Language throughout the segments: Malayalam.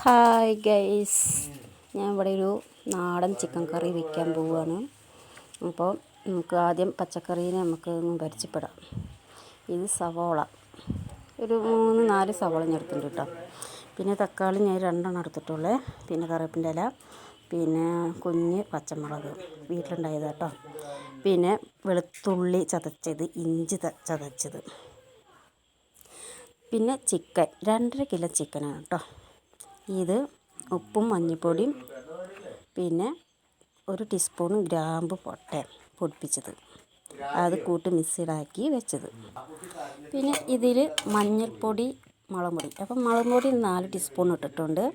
ഹായ് ഗൈസ്, ഞാൻ ഇവിടെ ഒരു നാടൻ ചിക്കൻ കറി വയ്ക്കാൻ പോവുകയാണ്. അപ്പോൾ നമുക്ക് ആദ്യം പച്ചക്കറീനെ നമുക്ക് പരിചയപ്പെടാം. ഇത് സവോള ഒരു 3-4 സവോള ഞാൻ എടുത്തിട്ടുണ്ട് കേട്ടോ. പിന്നെ തക്കാളി ഞാൻ 2 എടുത്തിട്ടുള്ളേ. പിന്നെ കറിവേപ്പിൻ്റെ ഇല, പിന്നെ കുഞ്ഞ് പച്ചമുളക് വീട്ടിലുണ്ടായത് കേട്ടോ. പിന്നെ വെളുത്തുള്ളി ചതച്ചത്, ഇഞ്ചി ചതച്ചത്, പിന്നെ ചിക്കൻ 2.5 കിലോ ചിക്കനാണ് കേട്ടോ. ഇത് ഉപ്പും മഞ്ഞൾപ്പൊടിയും, പിന്നെ 1 ടീസ്പൂൺ ഗ്രാമ്പു പൊടിപ്പിച്ചത്, അത് കൂട്ടി മിക്സിയിലാക്കി വെച്ചത്. പിന്നെ ഇതിൽ മഞ്ഞൾപ്പൊടി, മുളക് പൊടി, അപ്പം മുളക് പൊടി 4 ടീസ്പൂൺ ഇട്ടിട്ടുണ്ട്.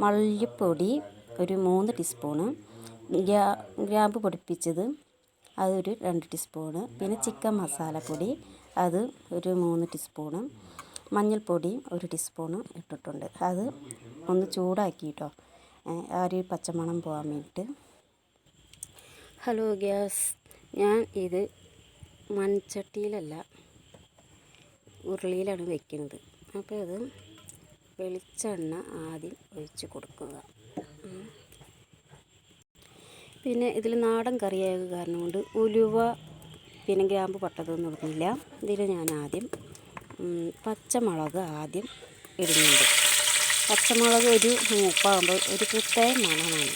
മല്ലിപ്പൊടി ഒരു 3 ടീസ്പൂണ്, ഗ്രാമ്പു പൊടിപ്പിച്ചത് അതൊരു 2 ടീസ്പൂണ്, പിന്നെ ചിക്കൻ മസാലപ്പൊടി അത് ഒരു 3 ടീസ്പൂണ്, മഞ്ഞൾപ്പൊടി 1 ടീസ്പൂണ് ഇട്ടിട്ടുണ്ട്. അത് ഒന്ന് ചൂടാക്കിയിട്ടോ, ആ ഒരു പച്ചമണം പോകാൻ വേണ്ടിയിട്ട്. ഹലോ ഗ്യാസ്, ഞാൻ ഇത് മൺചട്ടിയിലല്ല ഉരുളിയിലാണ് വയ്ക്കുന്നത്. അപ്പോൾ അത് വെളിച്ചെണ്ണ ആദ്യം ഒഴിച്ച് കൊടുക്കുക. പിന്നെ ഇതിൽ നാടൻ കറിയായ കാരണം കൊണ്ട് ഉലുവ പിന്നെ ഗ്രാമ്പു പട്ടതൊന്നും ഇടുന്നില്ല. ഇതിൽ ഞാൻ ആദ്യം പച്ചമുളക് ആദ്യം ഇടുന്നുണ്ട്. പച്ചമുളക് ഒരു മൂപ്പാകുമ്പോൾ ഒരു പ്രത്യേക മണമാണ്.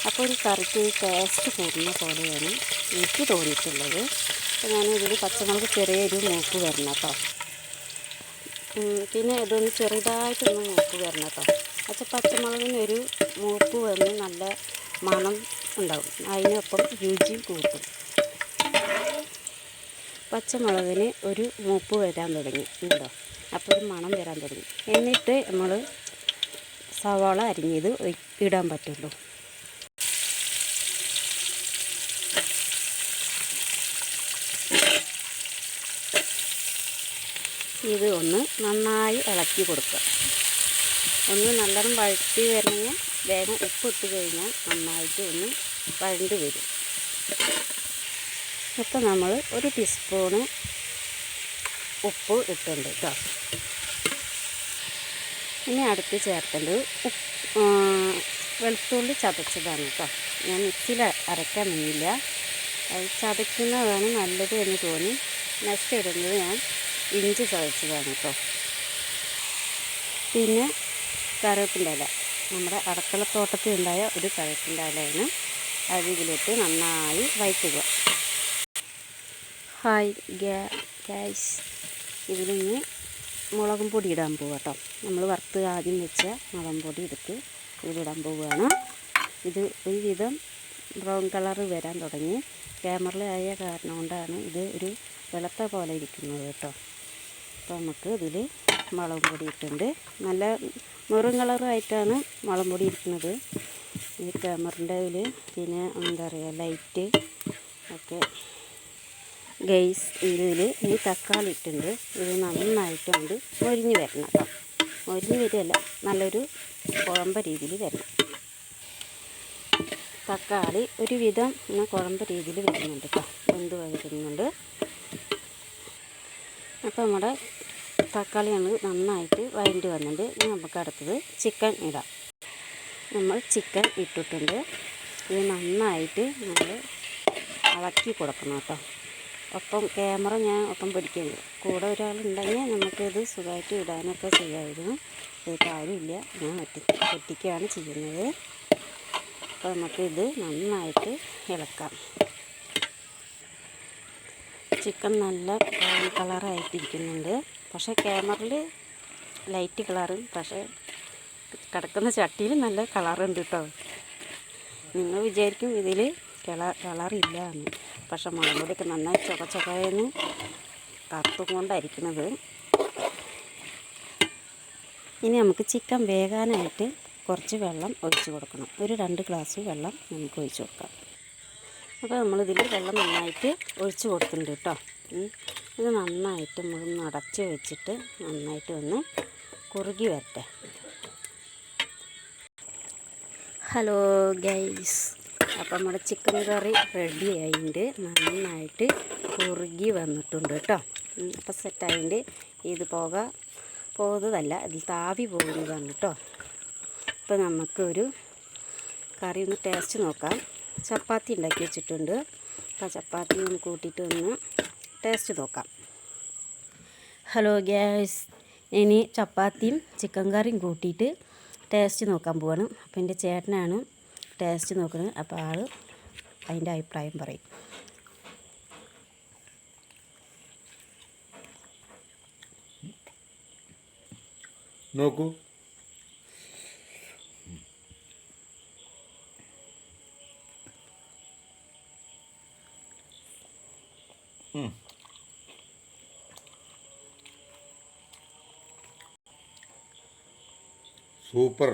അപ്പോൾ ഒരു കറിക്ക് ടേസ്റ്റ് കൂടുന്ന പോലെയാണ് എനിക്ക് തോന്നിയിട്ടുള്ളത്. അപ്പോൾ ഞാൻ ഇതിൽ പച്ചമുളക് ചെറിയൊരു മൂപ്പ് വരണം കേട്ടോ. പിന്നെ ഇതൊന്ന് ചെറുതായിട്ടൊന്ന് മൂപ്പ് വരണം കേട്ടോ. പക്ഷേ പച്ചമുളകിനൊരു മൂപ്പ് വന്ന് നല്ല മണം ഉണ്ടാവും, അതിനൊപ്പം രുചി കൂട്ടും. പച്ചമുളകിന് ഒരു മൂപ്പ് വരാൻ തുടങ്ങി ഉണ്ടോ, അപ്പോൾ ഒരു മണം വരാൻ തുടങ്ങി. എന്നിട്ട് നമ്മൾ സവാള അരിഞ്ഞത് ഇടാൻ പറ്റുള്ളൂ. ഇത് ഒന്ന് നന്നായി ഇളക്കി കൊടുക്കുക. ഒന്ന് നല്ലോണം വഴറ്റി വരണമെങ്കിൽ വേഗം ഉപ്പിട്ട് കഴിഞ്ഞാൽ നന്നായിട്ട് ഒന്ന് വഴണ്ട് വരും. അപ്പോൾ നമ്മൾ 1 ടീസ്പൂണ് ഉപ്പ് ഇട്ടുണ്ട് കേട്ടോ. ഇനി അടുത്ത് ചേർക്കേണ്ടത് വെളുത്തുള്ളി ചതച്ചതാണ് കേട്ടോ. ഞാൻ മിക്സിയിൽ അരയ്ക്കാൻ നിന്നില്ല, അത് ചതയ്ക്കുന്നതാണ് നല്ലത് എന്ന് തോന്നി. നെക്സ്റ്റ് ഇടുന്നത് ഞാൻ ഇഞ്ചി ചതച്ചതാണ് കേട്ടോ. പിന്നെ കറിവേപ്പിൻ്റെ ഇല, നമ്മുടെ അടുക്കളത്തോട്ടത്തിൽ ഉണ്ടായ ഒരു കറിവേപ്പിൻ്റെ ഇലയാണ്. അത് ഇതിലിട്ട് നന്നായി വഴറ്റുക. ഹായ് ഗൈസ്, ഇതിലിന്ന് മുളകും പൊടി ഇടാൻ പോവുക കേട്ടോ. നമ്മൾ വറുത്ത് ആദ്യം വെച്ച മുളകും പൊടി എടുത്ത് ഇതിലിടാൻ പോവുകയാണ്. ഇത് ഒരുവിധം ബ്രൗൺ കളർ വരാൻ തുടങ്ങി. ക്യാമറയിലായ കാരണം കൊണ്ടാണ് ഇത് ഒരു വെളുത്ത പോലെ ഇരിക്കുന്നത് കേട്ടോ. അപ്പോൾ നമുക്ക് ഇതിൽ മുളകും പൊടി ഇട്ടുണ്ട്. നല്ല മെറൂൺ കളറായിട്ടാണ് മുളകും പൊടി ഇരിക്കുന്നത് ഈ ക്യാമറൻ്റെ ഇതിൽ. പിന്നെ എന്താ പറയുക, ലൈറ്റ് ഒക്കെ ഗൈസ്. ഇതിൽ ഈ തക്കാളി ഇട്ടുണ്ട്. ഇത് നന്നായിട്ടുണ്ട് മൊരിഞ്ഞ് വരണം കേട്ടോ. മൊരിഞ്ഞ് വരികയല്ല, നല്ലൊരു കുഴമ്പ രീതിയിൽ വരണം. തക്കാളി ഒരുവിധം ഇങ്ങനെ കുഴമ്പ രീതിയിൽ വരുന്നുണ്ട് കേട്ടോ, വെന്ത് വരുന്നുണ്ട്. അപ്പോൾ നമ്മുടെ തക്കാളിയാണ് നന്നായിട്ട് വഴണ്ടി വന്നിട്ടുണ്ട്. ഇനി നമുക്ക് അടുത്തത് ചിക്കൻ ഇടാം. നമ്മൾ ചിക്കൻ ഇട്ടിട്ടുണ്ട്. ഇത് നന്നായിട്ട് നമ്മൾ ഇളക്കി കൊടുക്കണം കേട്ടോ. ഒപ്പം ക്യാമറ ഞാൻ ഒപ്പം പിടിക്കുന്നു. കൂടെ ഒരാളുണ്ടെങ്കിൽ നമുക്കിത് സുഖമായിട്ട് ഇടാനൊക്കെ ചെയ്യാമായിരുന്നു. ഇതിപ്പോൾ ആരുമില്ല, ഞാൻ ഒറ്റയ്ക്കാണ് ചെയ്യുന്നത്. അപ്പോൾ നമുക്കിത് നന്നായിട്ട് ഇളക്കാം. ചിക്കൻ നല്ല ബ്രൗൺ കളറായിട്ടിരിക്കുന്നുണ്ട്. പക്ഷേ ക്യാമറയിൽ ലൈറ്റ് കളറും, പക്ഷേ കിടക്കുന്ന ചട്ടിയിൽ നല്ല കളറുണ്ട് കേട്ടോ. നിങ്ങൾ വിചാരിക്കും ഇതിൽ കളറില്ല എന്ന്. പക്ഷേ മുളക് പൊടിയൊക്കെ നന്നായി ചൊകയെന്ന് കറുത്തും കൊണ്ടായിരിക്കുന്നത്. ഇനി നമുക്ക് ചിക്കൻ വേകാനായിട്ട് കുറച്ച് വെള്ളം ഒഴിച്ച് കൊടുക്കണം. ഒരു 2 ഗ്ലാസ് വെള്ളം നമുക്ക് ഒഴിച്ച് കൊടുക്കാം. അപ്പോൾ നമ്മളിതിൽ വെള്ളം നന്നായിട്ട് ഒഴിച്ച് കൊടുത്തിട്ടുണ്ട് കേട്ടോ. ഇത് നന്നായിട്ട് നമ്മളൊന്ന് അടച്ച് വെച്ചിട്ട് നന്നായിട്ട് ഒന്ന് കുറുകി വരട്ടെ. ഹലോ ഗൈസ്, അപ്പം നമ്മുടെ ചിക്കൻ കറി റെഡി ആയിട്ടുണ്ട്. നന്നായിട്ട് കുറുകി വന്നിട്ടുണ്ട് കേട്ടോ. അപ്പം സെറ്റായിട്ടുണ്ട്. ഇത് പോകുന്നതല്ല, ഇതിൽ താവി പോകുന്നതാണ് കേട്ടോ. അപ്പോൾ നമുക്കൊരു കറി ഒന്ന് ടേസ്റ്റ് നോക്കാം. ചപ്പാത്തി ഉണ്ടാക്കി വെച്ചിട്ടുണ്ട്. അപ്പോൾ ചപ്പാത്തി ഒന്ന് കൂട്ടിയിട്ട് ഒന്ന് ടേസ്റ്റ് നോക്കാം. ഹലോ ഗ്യാസ്, ഇനി ചപ്പാത്തിയും ചിക്കൻ കറിയും കൂട്ടിയിട്ട് ടേസ്റ്റ് നോക്കാൻ പോവാണ്. അപ്പോൾ എൻ്റെ ചേട്ടനാണ് ടേസ്റ്റ് നോക്കുന്നത്. അപ്പോൾ ആൾ അതിൻ്റെ അഭിപ്രായം പറയും. നോക്കൂ. സൂപ്പർ.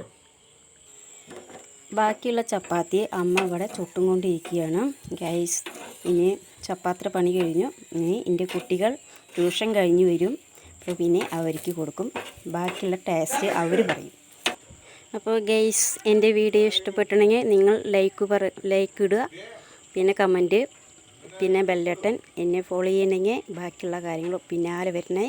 ബാക്കിയുള്ള ചപ്പാത്തി അമ്മ ഇവിടെ ചുട്ടും കൊണ്ടിരിക്കുകയാണ് ഗൈസ്. ഇനി ചപ്പാത്തിയുടെ പണി കഴിഞ്ഞു. ഇനി എൻ്റെ കുട്ടികൾ ട്യൂഷൻ കഴിഞ്ഞ് വരും. അപ്പോൾ പിന്നെ അവർക്ക് കൊടുക്കും. ബാക്കിയുള്ള ടേസ്റ്റ് അവർ പറയും. അപ്പോൾ ഗൈസ്, എൻ്റെ വീഡിയോ ഇഷ്ടപ്പെട്ടിട്ടുണ്ടെങ്കിൽ നിങ്ങൾ ലൈക്ക് ഇടുക, പിന്നെ കമൻറ്റ്, പിന്നെ ബെല്ലട്ടൻ. എന്നെ ഫോളോ ചെയ്യണമെങ്കിൽ ബാക്കിയുള്ള കാര്യങ്ങൾ പിന്നാലെ വരണേ.